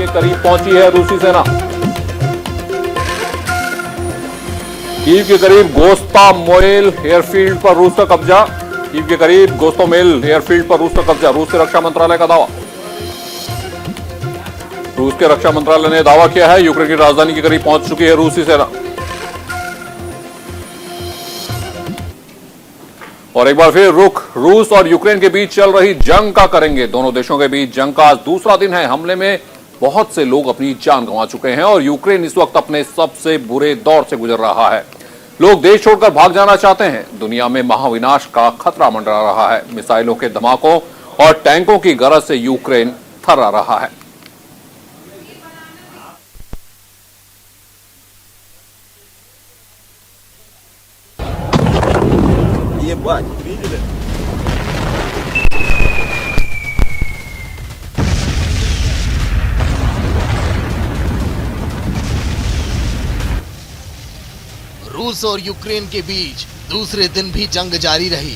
के करीब पहुंची है रूसी सेना। कीव के करीब गोस्तामोल एयरफील्ड पर रूस का कब्जा। कीव के करीब गोस्तामोल एयरफील्ड पर रूस का कब्जा, रूस के रक्षा मंत्रालय का दावा। रूस के रक्षा मंत्रालय ने दावा किया है यूक्रेन की राजधानी के करीब पहुंच चुकी है रूसी सेना। और एक बार फिर रुख रूस और यूक्रेन के बीच चल रही जंग का करेंगे। दोनों देशों के बीच जंग का आज दूसरा दिन है। हमले में बहुत से लोग अपनी जान गंवा चुके हैं और यूक्रेन इस वक्त अपने सबसे बुरे दौर से गुजर रहा है। लोग देश छोड़कर भाग जाना चाहते हैं। दुनिया में महाविनाश का खतरा मंडरा रहा है। मिसाइलों के धमाकों और टैंकों की गरज से यूक्रेन थर्रा रहा है। Ебать, видели? रूस और यूक्रेन के बीच दूसरे दिन भी जंग जारी रही,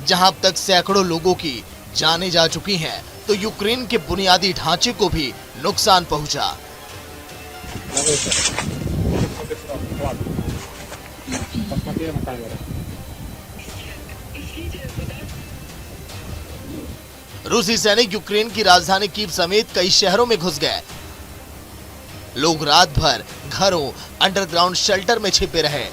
जहां अब तक सैकड़ों लोगों की जानें जा चुकी हैं, तो यूक्रेन के बुनियादी ढांचे को भी नुकसान पहुंचा। रूसी सैनिक यूक्रेन की राजधानी कीव समेत कई शहरों में घुस गए। लोग रात भर घरों, अंडरग्राउंड शेल्टर में छिपे रहे।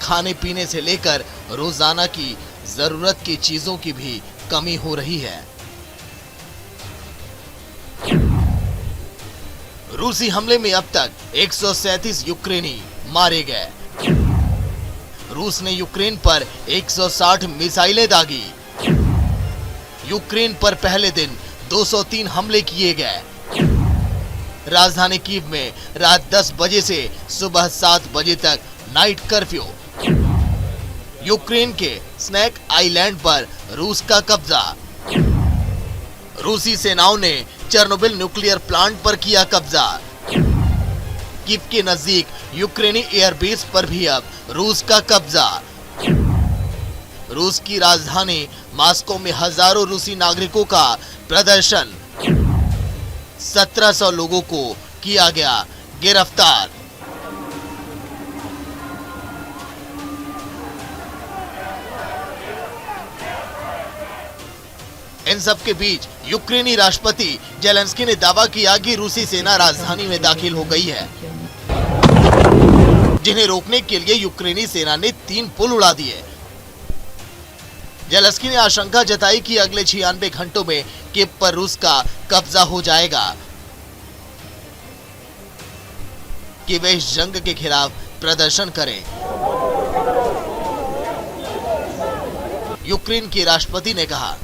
खाने पीने से लेकर रोजाना की जरूरत की चीजों की भी कमी हो रही है। रूसी हमले में अब तक 137 यूक्रेनी मारे गए। रूस ने यूक्रेन पर 160 मिसाइलें दागी। यूक्रेन पर पहले दिन 203 हमले किए गए। राजधानी कीव में रात 10 बजे से सुबह 7 बजे तक नाइट कर्फ्यू। यूक्रेन के स्नैक आइलैंड पर रूस का कब्जा। रूसी सेनाओं ने चेर्नोबिल न्यूक्लियर प्लांट पर किया कब्जा। कीव के नजदीक यूक्रेनी एयरबेस पर भी अब रूस का कब्जा। रूस की राजधानी मॉस्को में हजारों रूसी नागरिकों का प्रदर्शन। 1700 लोगों को किया गया गिरफ्तार। इन सब के बीच यूक्रेनी राष्ट्रपति जेलेंस्की ने दावा किया कि रूसी सेना राजधानी में दाखिल हो गई है, जिन्हें रोकने के लिए यूक्रेनी सेना ने 3 पुल उड़ा दिए। जेलेंस्की ने आशंका जताई कि अगले 96 घंटों में कीव पर रूस का कब्जा हो जाएगा कि वे इस जंग के खिलाफ प्रदर्शन करें। यूक्रेन के राष्ट्रपति ने कहा,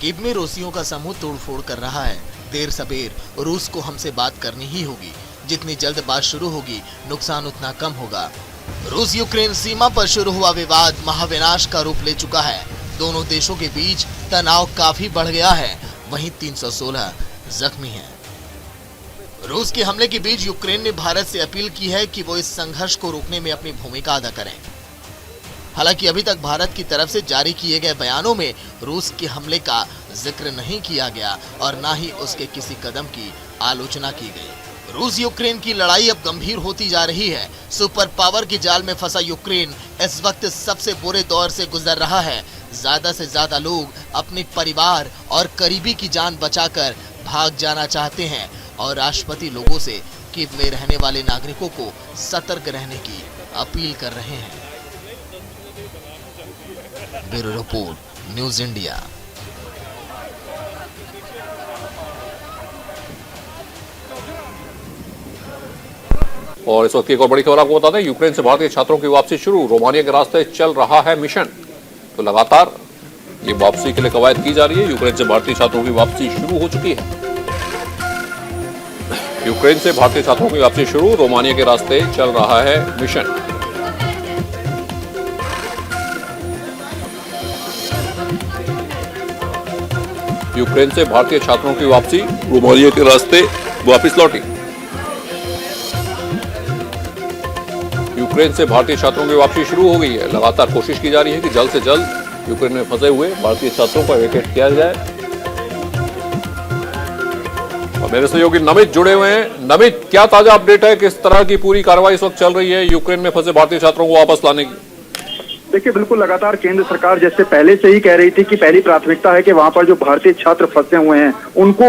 कीव में रूसियों का समूह तोड़फोड़ कर रहा है। देर सबेर रूस को हमसे बात करनी ही होगी। जितनी जल्द बात शुरू होगी, नुकसान उतना कम होगा। रूस यूक्रेन सीमा पर शुरू हुआ विवाद महाविनाश का रूप ले चुका है। दोनों देशों के बीच तनाव काफी बढ़ गया है। वहीं 316 जख्मी हैं। रूस के हमले के बीच यूक्रेन ने भारत से अपील की है कि वो इस संघर्ष को रोकने में अपनी भूमिका अदा करें। हालांकि अभी तक भारत की तरफ से जारी किए गए बयानों में रूस के हमले का जिक्र नहीं किया गया और न ही उसके किसी कदम की आलोचना की गई। रूस यूक्रेन की लड़ाई अब गंभीर होती जा रही है। सुपर पावर के जाल में फंसा यूक्रेन इस वक्त सबसे बुरे दौर से गुजर रहा है। ज्यादा से ज्यादा लोग अपने परिवार और करीबी की जान बचाकर भाग जाना चाहते हैं और राष्ट्रपति लोगों से कीव में रहने वाले नागरिकों को सतर्क रहने की अपील कर रहे हैं। Bureau report, news India. और इस वक्त की एक और बड़ी खबर आपको बता दें, यूक्रेन से भारतीय छात्रों की वापसी शुरू। रोमानिया के रास्ते चल रहा है मिशन। तो लगातार ये वापसी के लिए कवायद की जा रही है। यूक्रेन से भारतीय छात्रों की वापसी शुरू हो चुकी है। यूक्रेन से भारतीय छात्रों की वापसी शुरू। रोमानिया के रास्ते चल रहा है मिशन। यूक्रेन से भारतीय छात्रों की वापसी, रोमानिया के रास्ते वापस लौटी। यूक्रेन से भारतीय छात्रों की वापसी शुरू हो गई है। लगातार कोशिश की जा रही है कि जल्द से जल्द यूक्रेन में फंसे हुए भारतीय छात्रों को एवेक्यूएट किया जाए। और मेरे सहयोगी नमित जुड़े हुए हैं। नमित, क्या ताजा अपडेट है, किस तरह की पूरी कार्रवाई इस वक्त चल रही है यूक्रेन में फंसे भारतीय छात्रों को वापस लाने की? देखिए, बिल्कुल लगातार केंद्र सरकार जैसे पहले से ही कह रही थी कि पहली प्राथमिकता है कि वहां पर जो भारतीय छात्र फंसे हुए हैं उनको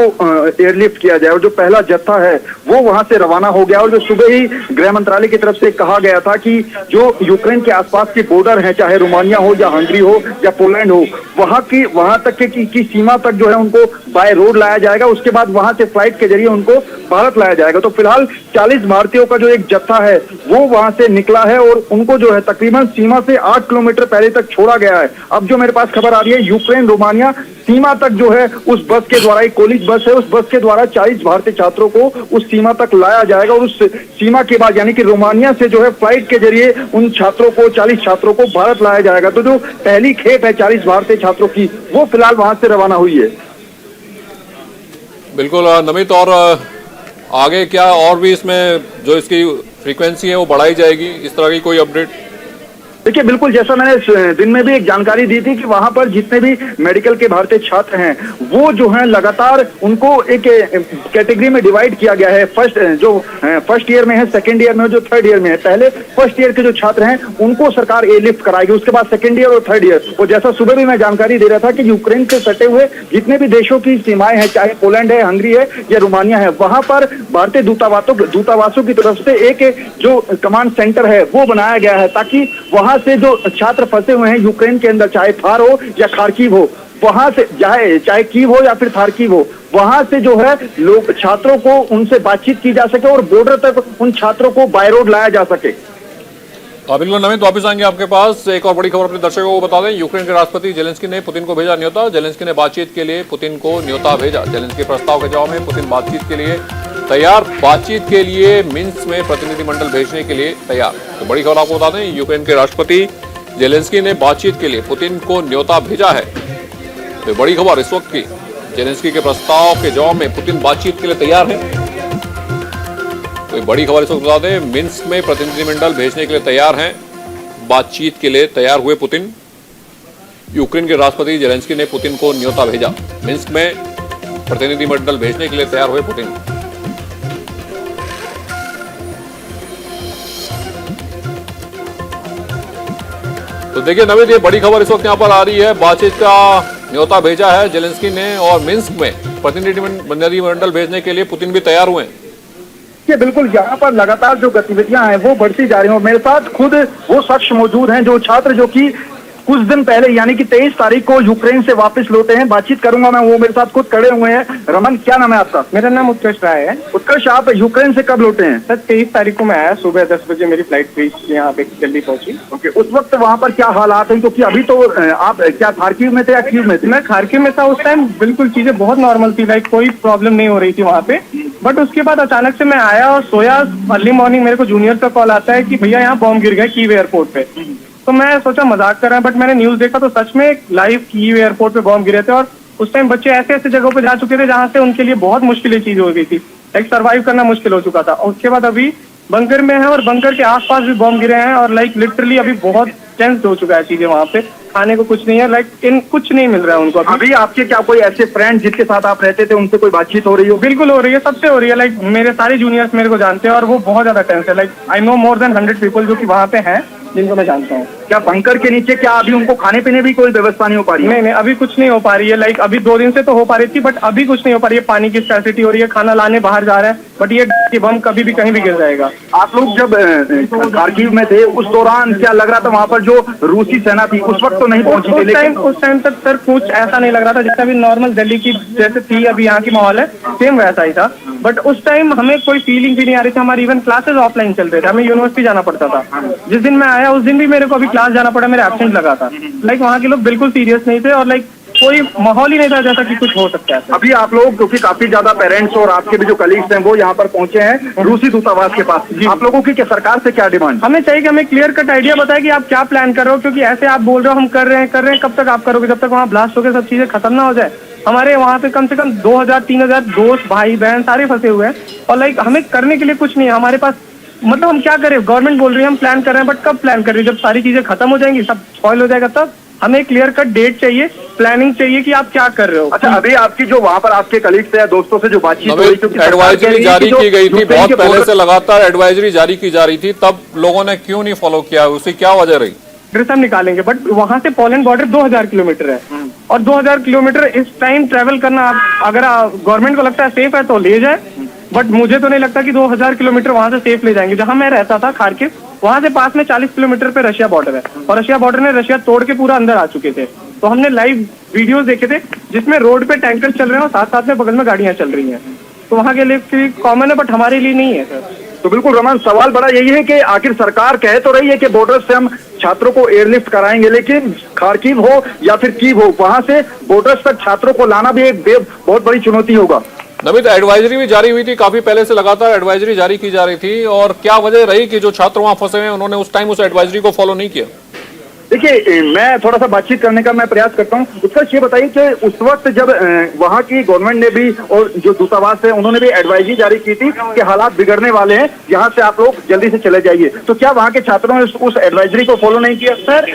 एयरलिफ्ट किया जाए, और जो पहला जत्था है वो वहां से रवाना हो गया। और जो सुबह ही गृह मंत्रालय की तरफ से कहा गया था कि जो यूक्रेन के आसपास के बॉर्डर हैं, चाहे रोमानिया हो या हंगरी हो या पोलैंड हो, वहां तक की सीमा तक जो है उनको बाय रोड लाया जाएगा। उसके बाद वहां से फ्लाइट के जरिए उनको भारत लाया जाएगा। तो फिलहाल 40 भारतीयों का जो एक जत्था है वो वहां से निकला है और उनको जो है तकरीबन सीमा से 8 किलोमीटर पहले तक छोड़ा गया है। अब जो मेरे पास खबर आ रही है, यूक्रेन रोमानिया सीमा तक जो है उस बस के द्वारा, एक कॉलेज बस है, उस बस के द्वारा 40 भारतीय छात्रों को उस सीमा तक लाया जाएगा। और उस सीमा के बाद यानी कि रोमानिया से जो है फ्लाइट के जरिए उन छात्रों को, 40 छात्रों को भारत लाया जाएगा। तो जो पहली खेप है 40 भारतीय छात्रों की, वो फिलहाल वहां से रवाना हुई है। बिल्कुल नमित, और आगे क्या और भी इसमें जो इसकी फ्रीक्वेंसी है वो बढ़ाई जाएगी, इस तरह की कोई अपडेट? देखिए, बिल्कुल जैसा मैंने दिन में भी एक जानकारी दी थी कि वहां पर जितने भी मेडिकल के भारतीय छात्र हैं वो जो हैं लगातार उनको एक कैटेगरी में डिवाइड किया गया है। फर्स्ट ईयर में है, सेकंड ईयर में है, जो थर्ड ईयर में है। पहले फर्स्ट ईयर के जो छात्र हैं उनको सरकार एयरलिफ्ट कराएगी, उसके बाद सेकंड ईयर और थर्ड ईयर। और जैसा सुबह भी मैं जानकारी दे रहा था कि यूक्रेन से सटे हुए जितने भी देशों की सीमाएं हैं, चाहे पोलैंड है, हंगरी है या रोमानिया है, वहां पर भारतीय दूतावासों की तरफ से एक जो कमांड सेंटर है वो बनाया गया है, ताकि वहां से जो छात्र फंसे हुए हैं यूक्रेन के अंदर, चाहे थार हो या खार्किव हो, वहां से चाहे कीव हो या फिर खार्किव हो, वहां से जो है लोग छात्रों को उनसे बातचीत की जा सके और बॉर्डर तक उन छात्रों को बाय रोड लाया जा सके। बिल्कुल नमित, वापस आएंगे आपके पास। एक और बड़ी खबर अपने दर्शकों को बता दें। यूक्रेन के राष्ट्रपति जेलेंस्की ने पुतिन को भेजा न्योता। जेलेंस्की ने बातचीत के लिए पुतिन को न्योता भेजा। जेलेंस्की के प्रस्ताव के जवाब में पुतिन बातचीत के लिए तैयार। बातचीत के लिए मिन्स्क में प्रतिनिधिमंडल भेजने के लिए तैयार। तो बड़ी खबर आपको बता दें, यूक्रेन के राष्ट्रपति जेलेंस्की ने बातचीत के लिए पुतिन को न्योता भेजा है। तो बड़ी खबर इस वक्त की, जेलेंस्की के प्रस्ताव के जवाब में पुतिन बातचीत के लिए तैयार है। तो बड़ी खबर इस वक्त बता दें, मिन्स्क में प्रतिनिधिमंडल भेजने के लिए तैयार हैं। बातचीत के लिए तैयार हुए पुतिन। यूक्रेन के राष्ट्रपति जेलेंस्की ने पुतिन को न्योता भेजा। मिन्स्क में प्रतिनिधिमंडल भेजने के लिए तैयार हुए पुतिन। तो देखिए नवीद, ये बड़ी खबर इस वक्त यहाँ पर आ रही है। बातचीत का न्योता भेजा है जेलेंस्की ने और मिन्स्क में प्रतिनिधिमंडल भेजने के लिए पुतिन भी तैयार हुए हैं। बिल्कुल, यहाँ पर लगातार जो गतिविधियां हैं वो बढ़ती जा रही हैं। और मेरे साथ खुद वो शख्स मौजूद हैं जो छात्र जो कि कुछ दिन पहले यानी कि 23 तारीख को यूक्रेन से वापस लौटे हैं। बातचीत करूंगा मैं, वो मेरे साथ खुद खड़े हुए हैं। रमन, क्या नाम है आपका? मेरा नाम उत्कर्ष राय है। उत्कर्ष, आप यूक्रेन से कब लौटे हैं? सर 23 तारीख को मैं आया, सुबह 10 बजे मेरी फ्लाइट थी, यहाँ पे जल्दी पहुंची। ओके, उस वक्त वहाँ पर क्या हालात हैं? क्योंकि अभी तो आप क्या खार्किव में थे या कीव में थे? मैं खार्किव में था उस टाइम। बिल्कुल चीजें बहुत नॉर्मल थी, लाइक कोई प्रॉब्लम नहीं हो रही थी वहाँ पे। बट उसके बाद अचानक से मैं आया और सोया। अर्ली मॉर्निंग मेरे को जूनियर का कॉल आता है कि भैया यहाँ बॉम्ब गिर गया कीव एयरपोर्ट पे। तो मैं सोचा मजाक कर रहे हैं, बट मैंने न्यूज देखा तो सच में लाइव कीव एयरपोर्ट पे बॉम्ब गिरे थे। और उस टाइम बच्चे ऐसे ऐसे जगहों पे जा चुके थे जहाँ से उनके लिए बहुत मुश्किलें चीज हो गई थी, लाइक सर्वाइव करना मुश्किल हो चुका था। और उसके बाद अभी बंकर में है और बंकर के आसपास भी बॉम्ब गिरे हैं और लाइक लिटरली अभी बहुत टेंस हो चुका है चीजें वहाँ पे। खाने को कुछ नहीं है, लाइक कुछ नहीं मिल रहा है उनको। अभी आपके क्या कोई ऐसे फ्रेंड जिसके साथ आप रहते थे उनसे कोई बातचीत हो रही हो? बिल्कुल हो रही है, सबसे हो रही है। लाइक मेरे सारे जूनियर्स मेरे को जानते हैं और वो बहुत ज्यादा टेंस है। Like I know more than 100 people जो कि वहाँ पे हैं जिनको मैं जानता हूँ। क्या बंकर के नीचे क्या अभी उनको खाने पीने भी कोई व्यवस्था नहीं हो पा रही है? नहीं, अभी कुछ नहीं हो पा रही है। लाइक अभी 2 दिन से तो हो पा रही थी, बट अभी कुछ नहीं हो पा रही है। पानी की स्कैर्सिटी हो रही है, खाना लाने बाहर जा रहा है, बट ये बम कभी भी कहीं भी गिर जाएगा। आप लोग जब खार्किव में थे उस दौरान क्या लग रहा था वहाँ पर जो रूसी सेना थी उस वक्त तो नहीं पहुंची थी? उस टाइम तक सर कुछ ऐसा नहीं लग रहा था, जैसा अभी नॉर्मल दिल्ली की जैसे थी अभी यहाँ की माहौल है, सेम वैसा ही था। बट उस टाइम हमें कोई फीलिंग भी नहीं आ रही थी। हमारी इवन क्लासेस ऑफलाइन चल रहे थे, हमें यूनिवर्सिटी जाना पड़ता था। जिस दिन मैं आया उस दिन भी मेरे को अभी क्लास जाना पड़ा, मेरे एब्सेंट लगा था। लाइक वहाँ के लोग बिल्कुल सीरियस नहीं थे और लाइक कोई माहौल ही नहीं था जैसा कि कुछ हो सकता है। अभी आप लोग, क्योंकि काफी ज्यादा पेरेंट्स और आपके भी जो कलीग्स हैं वो यहाँ पर पहुंचे हैं रूसी दूतावास के पास, आप लोगों की क्या सरकार से क्या डिमांड? हमें चाहिए कि हमें क्लियर कट आइडिया बताए कि आप क्या प्लान कर रहे हो, क्योंकि ऐसे आप बोल रहे हो हम कर रहे हैं, कब तक आप करोगे? जब तक वहाँ ब्लास्ट होकर सब चीजें खत्म ना हो जाए। हमारे वहाँ पे कम से कम 2000-3000 दोस्त भाई बहन सारे फंसे हुए हैं और लाइक हमें करने के लिए कुछ नहीं है हमारे पास। मतलब हम क्या करें? गवर्नमेंट बोल रही है हम प्लान कर रहे हैं, बट कब प्लान कर रही है? जब सारी चीजें खत्म हो जाएंगी, सब स्पॉइल हो जाएगा तब। हमें क्लियर कट डेट चाहिए, प्लानिंग चाहिए कि आप क्या कर रहे हो। अच्छा, अभी आपकी जो वहां पर आपके कलीग से या दोस्तों से जो बातचीत हो रही थी, एडवाइजरी जारी की गई थी, बहुत पहले से लगातार एडवाइजरी जारी की जा रही थी, तब लोगों ने क्यों नहीं फॉलो किया, उसकी क्या वजह रही? हम निकालेंगे, बट वहां से पोलैंड बॉर्डर 2000 किलोमीटर है और 2000 किलोमीटर इस टाइम ट्रेवल करना, अगर गवर्नमेंट को लगता है सेफ है तो ले जाए, बट मुझे तो नहीं लगता कि 2000 किलोमीटर वहां से सेफ ले जाएंगे। जहां मैं रहता था खार्किव, वहां से पास में 40 किलोमीटर पे रशिया बॉर्डर है और रशिया बॉर्डर ने रशिया तोड़ के पूरा अंदर आ चुके थे। तो हमने लाइव वीडियोस देखे थे जिसमें रोड पे टैंकर चल रहे हैं और साथ साथ में बगल में गाड़ियां चल रही हैं। तो वहां के लिए कॉमन है, बट हमारे लिए नहीं है सर। तो बिल्कुल रमन, सवाल बड़ा यही है कि आखिर सरकार कह तो रही है कि बॉर्डर से हम छात्रों को एयरलिफ्ट कराएंगे, लेकिन खार्किव हो या फिर कीव हो, वहां से बॉर्डर तक छात्रों को लाना भी एक बहुत बड़ी चुनौती होगा। नमित, एडवाइजरी भी जारी हुई थी, काफी पहले से लगातार एडवाइजरी जारी की जा रही थी, और क्या वजह रही कि जो छात्र वहां फंसे हुए उन्होंने उस टाइम उस एडवाइजरी को फॉलो नहीं किया? देखिए, मैं थोड़ा सा बातचीत करने का मैं प्रयास करता हूं। उसका ये बताइए कि उस वक्त जब वहां की गवर्नमेंट ने भी और जो दूतावास है उन्होंने भी एडवाइजरी जारी की थी कि हालात बिगड़ने वाले हैं, यहाँ से आप लोग जल्दी से चले जाइए, तो क्या वहां के छात्रों ने उस एडवाइजरी को फॉलो नहीं किया? सर,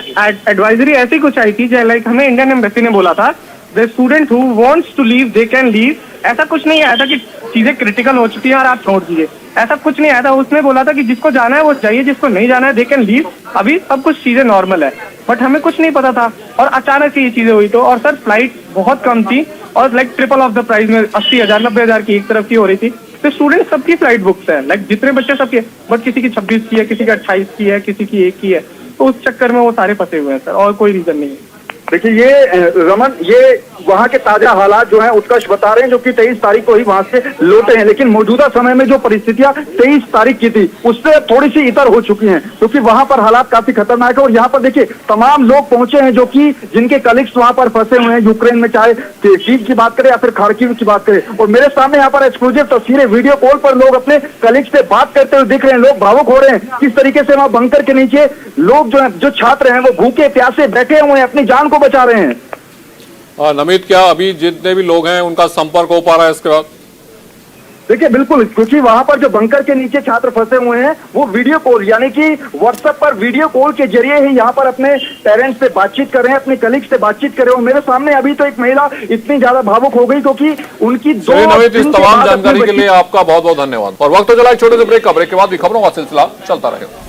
एडवाइजरी ऐसी कुछ आई थी, लाइक हमें इंडियन एम्बेसी ने बोला था the student who wants to leave they can leave. ऐसा कुछ नहीं आया था कि चीजें क्रिटिकल हो चुकी हैं और आप छोड़ दीजिए, ऐसा कुछ नहीं आया था। उसने बोला था कि जिसको जाना है वो जाइए, जिसको नहीं जाना है दे कैन लीव। अभी सब कुछ चीजें नॉर्मल है, बट हमें कुछ नहीं पता था और अचानक से ये चीजें हुई। तो और सर, फ्लाइट बहुत कम थी और like triple of the price में 80,000 90,000 की एक तरफ की हो रही थी। तो स्टूडेंट सबकी फ्लाइट बुक्स है, लाइक जितने बच्चे सबके, बट किसी की 26 की है, किसी की 28 की है, किसी की 1 की है। तो उस चक्कर में वो सारे फंसे हुए हैं सर, और कोई रीजन नहीं है। देखिए, ये रमन, ये वहां के ताजा हालात जो हैं उत्कर्ष बता रहे हैं, जो कि 23 तारीख को ही वहां से लौटे हैं, लेकिन मौजूदा समय में जो परिस्थितियां 23 तारीख की थी उससे थोड़ी सी इतर हो चुकी हैं, क्योंकि वहां पर हालात काफी खतरनाक है। और यहाँ पर देखिए, तमाम लोग पहुंचे हैं जो कि जिनके कलीग्स वहां पर फंसे हुए हैं यूक्रेन में, चाहे कीव की बात करें या फिर खार्किव की बात करें। और मेरे सामने यहाँ पर एक्सक्लूसिव तस्वीरें, वीडियो कॉल पर लोग अपने कलीग्स से बात करते हुए दिख रहे हैं। लोग भावुक हो रहे हैं, किस तरीके से वहां बंकर के नीचे लोग जो छात्र हैं वो भूखे प्यासे बैठे हुए हैं, अपनी जान को बचा रहे हैं। नमित, क्या अभी जितने भी लोग हैं उनका संपर्क हो पा रहा है इसके बाद? देखिए, बिल्कुल, क्योंकि वहां पर जो बंकर के नीचे छात्र फंसे हुए हैं वो वीडियो कॉल यानी कि व्हाट्सएप पर वीडियो कॉल के जरिए ही यहाँ पर अपने पेरेंट्स से बातचीत कर रहे हैं, अपने कलीग से बातचीत कर रहे हैं। और मेरे सामने अभी तो एक महिला इतनी ज्यादा भावुक हो गई क्योंकि उनकी नमित, इस तमाम जानकारी के लिए आपका बहुत बहुत धन्यवाद। और वक्त तो चला एक छोटे से ब्रेक का, ब्रेक के बाद भी खबरों का सिलसिला चलता रहेगा।